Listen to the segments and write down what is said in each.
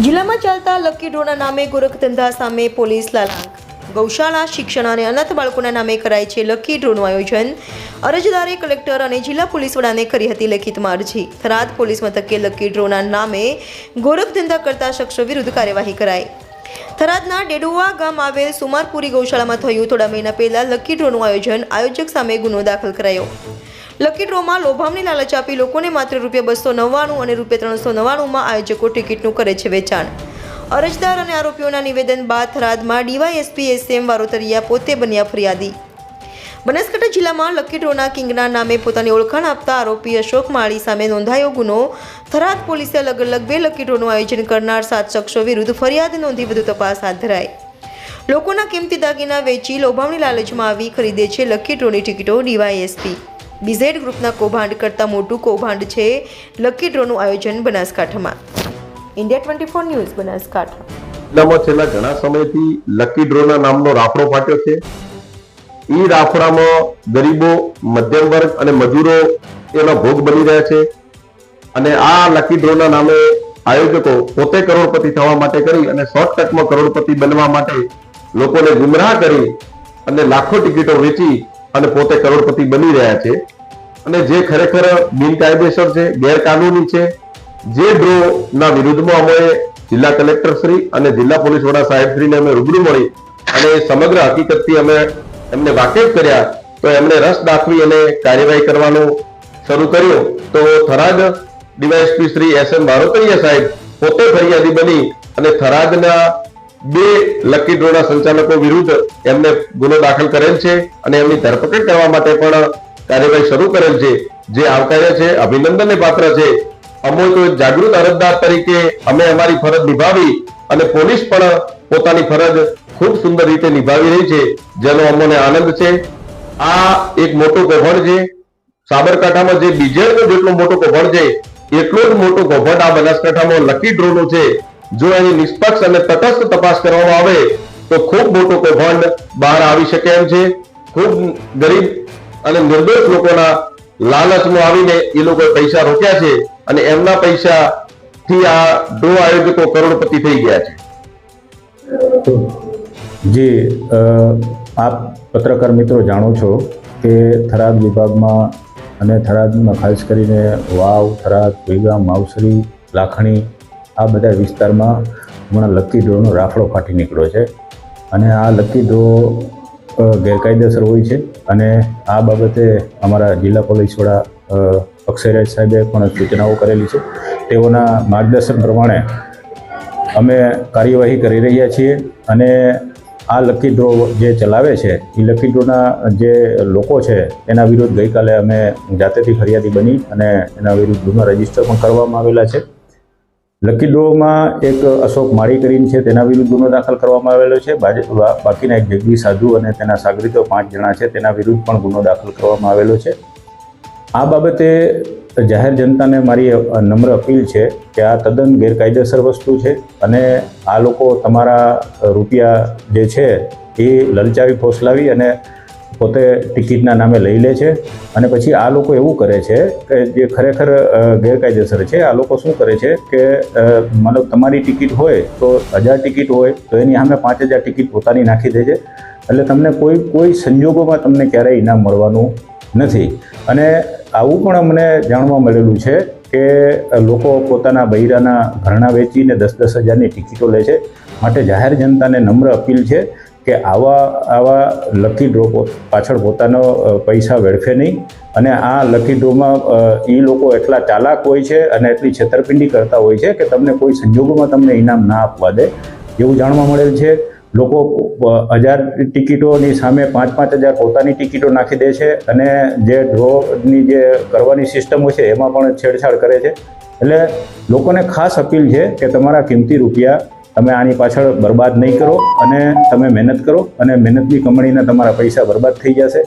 જિલ્લામાં ચાલતા લકી ડ્રોના નામે ગોરખધંધા સામે પોલીસ લાલાંક. ગૌશાળા, શિક્ષણ અને અનાથ બાળકોના નામે કરાય છે લકી ડ્રોનું આયોજન. અરજદારે કલેક્ટર અને જિલ્લા પોલીસ વડાને કરી હતી લેખિતમાં અરજી. થરાદ પોલીસ મથકે લકી ડ્રોના નામે ગોરખધંધા કરતા શખ્સો વિરુદ્ધ કાર્યવાહી કરાઈ. થરાદના ડેડુવા ગામ આવેલ સુમારપુરી ગૌશાળામાં થયું થોડા મહિના પહેલા લકી ડ્રોનું આયોજન. આયોજક સામે ગુનો દાખલ કરાયો. લકી ડ્રોમાં લોભામણી લાલચ આપી લોકોને માત્ર ₹299 અને ₹399માં આયોજકો ટિકિટનું કરે છે વેચાણ. અરજદાર અને આરોપીઓના નિવેદન બાદ થરાદમાં ડીવાયએસપી SM વારોતરિયા પોતે બન્યા ફરિયાદી. બનાસકાંઠા જિલ્લામાં લકી ડ્રોના કિંગના નામે પોતાની ઓળખાણ આપતા આરોપી અશોક માળી સામે નોંધાયો ગુનો. થરાદ પોલીસે અલગ અલગ 2 લકી ડ્રોનું આયોજન કરનાર 7 શખ્સો વિરુદ્ધ ફરિયાદ નોંધી વધુ તપાસ હાથ ધરાઈ. લોકોના કિંમતી દાગીના વેચી લોભામણી લાલચમાં આવી ખરીદે છે લકી ડ્રોની ટિકિટો. ડીવાયએસપી બીઝેડ ગ્રુપના કૌભાંડ કરતાં મોટું કૌભાંડ છે લકી ડ્રોનું આયોજન બનાસકાંઠામાં. India 24 news Banaskantha. જિલ્લામાં છેલ્લા ઘણા સમયથી લકી ડ્રોના નામનો રાફડો ફાટ્યો છે. એ રાફડામાં ગરીબો, મધ્યમ વર્ગ અને મજૂરો એનો ભોગ બની રહ્યા છે. અને આ લકી ડ્રોના નામે આયોજકો પોતે કરોડપતિ થવા માટે કરી અને શોર્ટકટમાં કરોડપતિ બનવા માટે લોકોને ગુમરાહ કરી અને લાખો ટિકિટો વેચી અને પોતે કરોડપતિ બની રહ્યા છે. અને જે ખરેખર બિનકાયદેસર છે, ગેરકાનૂની છે. જે ડ્રોના વિરુદ્ધમાં અમે જિલ્લા કલેક્ટર શ્રી અને જિલ્લા પોલીસ વડા સાહેબ શ્રીને અમે રૂબરૂ મળી અને સમગ્ર હકીકતથી અમે એમને વાકેફ કર્યા તો એમણે રસ દાખવી અને કાર્યવાહી કરવાનું શરૂ કર્યું. તો થરાદ ડીવાયએસપી શ્રી SM વારોતરિયા સાહેબ પોતે ફરિયાદી બની અને થરાદના 2 લકી ડ્રોના સંચાલકો વિરુદ્ધ એમને ગુનો દાખલ કરેલ છે અને એમની ધરપકડ કરવા માટે પણ કાર્યવાહી શરૂ કરેલ છે, જે આવકાર્ય છે, અભિનંદનને પાત્ર છે. અમે તો જાગૃત અરજદાર તરીકે અમે અમારી ફરજ નિભાવી અને પોલીસ પણ પોતાની ફરજ ખૂબ સુંદર રીતે નિભાવી રહી છે, જેનો અમને આનંદ છે. આ એક મોટો કૌભાંડ છે. સાબરકાંઠામાં જે બીજેડનો જેટલો મોટો કૌભાંડ છે એટલો જ મોટો કૌભાંડ આ બનાસકાંઠામાં લકી ડ્રોનું છે. જો એની નિષ્પક્ષ અને તટસ્થ તપાસ કરવામાં આવે તો ખૂબ મોટો કૌભાંડ બહાર આવી શકે એમ છે. ખૂબ ગરીબ અને નિર્દોષ લોકોના લાલચમાં આવીને એ લોકોએ પૈસા રોક્યા છે અને એમના પૈસાથી આ ડ્રો આયોજકો કરોડપતિ થઈ ગયા છે. જી, આપ પત્રકાર મિત્રો જાણો છો કે થરાદ વિભાગમાં અને થરાદમાં ખાસ કરીને વાવ, થરાદ, વિગામ, માવસરી, લાખણી આ બધા વિસ્તારમાં હમણાં લકી ડ્રોનો રાફડો ફાટી નીકળ્યો છે. અને આ લકી ડ્રો ગેરકાયદેસર હોય છે અને આ બાબતે અમારા જિલ્લા પોલીસ વડા અક્ષયરાજ સાહેબે પણ સૂચનાઓ કરેલી છે. તેઓના માર્ગદર્શન પ્રમાણે અમે કાર્યવાહી કરી રહ્યા છીએ. અને આ લકી ડ્રો જે ચલાવે છે એ લકી ડ્રોના જે લોકો છે એના વિરુદ્ધ ગઈકાલે અમે જાતેથી ફરિયાદી બની અને એના વિરુદ્ધ ગુનો રજીસ્ટર પણ કરવામાં આવેલા છે. લકી ડ્રોમાં એક અશોક માળી કરીને છે તેના વિરુદ્ધ ગુનો દાખલ કરવામાં આવેલો છે. બાકીના એક જગદીશ સાધુ અને તેના સાગરીતો 5 જણા છે તેના વિરુદ્ધ પણ ગુનો દાખલ કરવામાં આવેલો છે. આ બાબતે જાહેર જનતાને મારી નમ્ર અપીલ છે કે આ તદ્દન ગેરકાયદેસર વસ્તુ છે અને આ લોકો તમારા રૂપિયા જે છે એ લલચાવી ફોસલાવી અને પોતે ટિકિટના નામે લઈ લે છે. અને પછી આ લોકો એવું કરે છે કે જે ખરેખર ગેરકાયદેસર છે. આ લોકો શું કરે છે કે મતલબ તમારી ટિકિટ હોય તો 1000 ટિકિટ હોય તો એની સામે 5000 ટિકિટ પોતાની નાખી દે છે. એટલે તમને કોઈ સંજોગોમાં તમને ક્યારેય ઇનામ મળવાનું નથી. અને આવું પણ અમને જાણવા મળેલું છે કે લોકો પોતાના બૈરાના ઘરણા વેચીને 10-10 હજારની ટિકિટો લે છે. માટે જાહેર જનતાને નમ્ર અપીલ છે કે આવા લકી ડ્રો પાછળ પોતાનો પૈસા વેડફે નહીં. અને આ લકી ડ્રોમાં એ લોકો એટલા ચાલાક હોય છે અને એટલી છેતરપિંડી કરતા હોય છે કે તમને કોઈ સંજોગોમાં તમને ઇનામ ના આપવા દે એવું જાણવા મળેલ છે. લોકો 1000 ટિકિટોની સામે 5-5 હજાર પોતાની ટિકિટો નાખી દે છે અને જે ડ્રોની જે કરવાની સિસ્ટમો છે એમાં પણ છેડછાડ કરે છે. એટલે લોકોને ખાસ અપીલ છે કે તમારા કિંમતી રૂપિયા તમે આની પાછળ બરબાદ નહીં કરો અને તમે મહેનત કરો અને મહેનતની કમાણીના તમારા પૈસા બરબાદ થઈ જશે.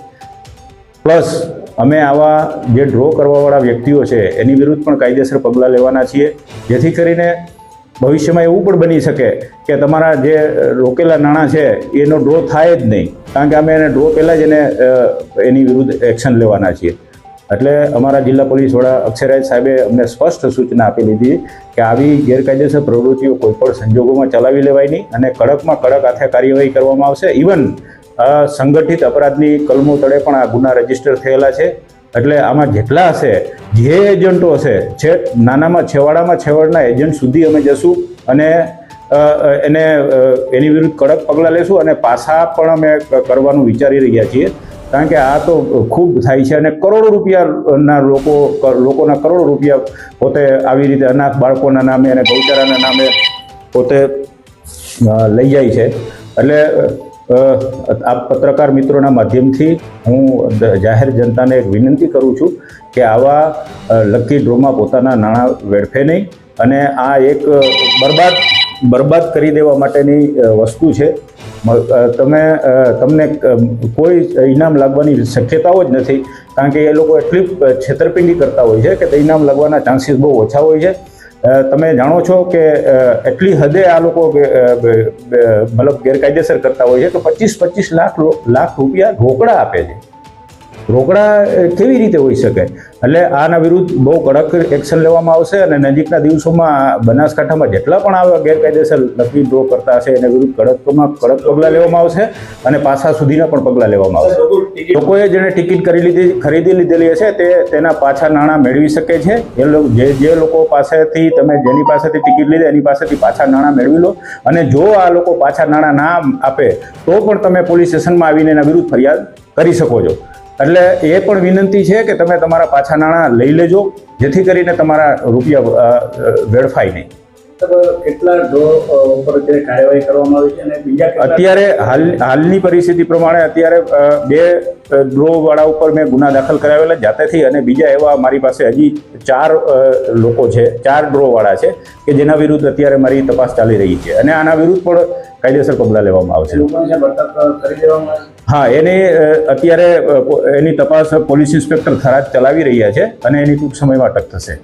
પ્લસ અમે આવા જે ડ્રો કરવાવાળા વ્યક્તિઓ છે એની વિરુદ્ધ પણ કાયદેસર પગલાં લેવાના છીએ, જેથી કરીને ભવિષ્યમાં એવું પણ બની શકે કે તમારા જે રોકેલા નાણાં છે એનો ડ્રો થાય જ નહીં, કારણ કે અમે એને ડ્રો પહેલાં જ એની વિરુદ્ધ એક્શન લેવાના છીએ. એટલે અમારા જિલ્લા પોલીસ વડા અક્ષયરાજ સાહેબે અમને સ્પષ્ટ સૂચના આપી લીધી કે આવી ગેરકાયદેસર પ્રવૃત્તિઓ કોઈપણ સંજોગોમાં ચલાવી લેવાય નહીં અને કડકમાં કડક હાથે કાર્યવાહી કરવામાં આવશે. ઇવન સંગઠિત અપરાધની કલમો તળે પણ આ ગુના રજીસ્ટર થયેલા છે. એટલે આમાં જેટલા હશે, જે એજન્ટો હશે, નાનામાં છેવાડાના એજન્ટ સુધી અમે જશું અને એની વિરુદ્ધ કડક પગલાં લેશું અને પાછા પણ અમે કરવાનું વિચારી રહ્યા છીએ. કારણ કે આ તો ખૂબ થાય છે અને કરોડો રૂપિયાના લોકોના કરોડો રૂપિયા પોતે આવી રીતે અનાથ બાળકોના નામે અને ગૌચરાના નામે પોતે લઈ જાય છે. એટલે આ પત્રકાર મિત્રોના માધ્યમથી હું જાહેર જનતાને એક વિનંતી કરું છું કે આવા લકી ડ્રોમાં પોતાના નાણાં વેડફે નહીં અને આ એક બરબાદ કરી દેવા માટેની વસ્તુ છે. તમને કોઈ ઇનામ લાગવાની શક્યતાઓ જ નથી, કારણ કે એ લોકો એટલી છેતરપિંડી કરતા હોય છે કે તે ઇનામ લાગવાના ચાન્સીસ બહુ ઓછા હોય છે. તમે જાણો છો કે એટલી હદે આ લોકો મતલબ ગેરકાયદેસર કરતા હોય છે કે 25 લાખ રૂપિયા રોકડા આપે છે. રોકડા કેવી રીતે હોઈ શકે? એટલે આના વિરુદ્ધ બહુ કડક એક્શન લેવામાં આવશે અને નજીકના દિવસોમાં બનાસકાંઠામાં જેટલા પણ આવા ગેરકાયદેસર લકી ડ્રો કરતા હશે એના વિરુદ્ધ કડક પગલાં લેવામાં આવશે અને પાછા સુધીના પણ પગલાં લેવામાં આવશે. લોકોએ જેણે ટિકિટ ખરીદી લીધેલી હશે તેના પાછા નાણાં મેળવી શકે છે. જે લોકો પાસેથી જેની પાસેથી ટિકિટ લીધી એની પાસેથી પાછા નાણાં મેળવી લો અને જો આ લોકો પાછા નાણાં ના આપે તો પણ તમે પોલીસ સ્ટેશનમાં આવીને એના વિરુદ્ધ ફરિયાદ કરી શકો છો. એટલે એ પણ વિનંતી છે કે તમે તમારા પાછા નાણાં લઈ લેજો, જેથી કરીને તમારા રૂપિયા વેડફાય નહીં. કેટલા ડ્રો ઉપર કાર્યવાહી કરવામાં આવી છે અને બીજા અત્યારે હાલની પરિસ્થિતિ પ્રમાણે અત્યારે 2 ડ્રો વાળા ઉપર મેં ગુના દાખલ કરાવેલા જાતેથી અને બીજા એવા મારી પાસે હજી 4 લોકો છે, 4 ડ્રો વાળા છે કે જેના વિરુદ્ધ અત્યારે મારી તપાસ ચાલી રહી છે અને આના વિરુદ્ધ પણ કાયદેસર પગલાં લેવામાં આવશે. હા, અત્યારે એની તપાસ પોલીસ ઇન્સ્પેક્ટર થરાદ ચલાવી રહ્યા છે અને એની ટૂંક સમયમાં અટક થશે.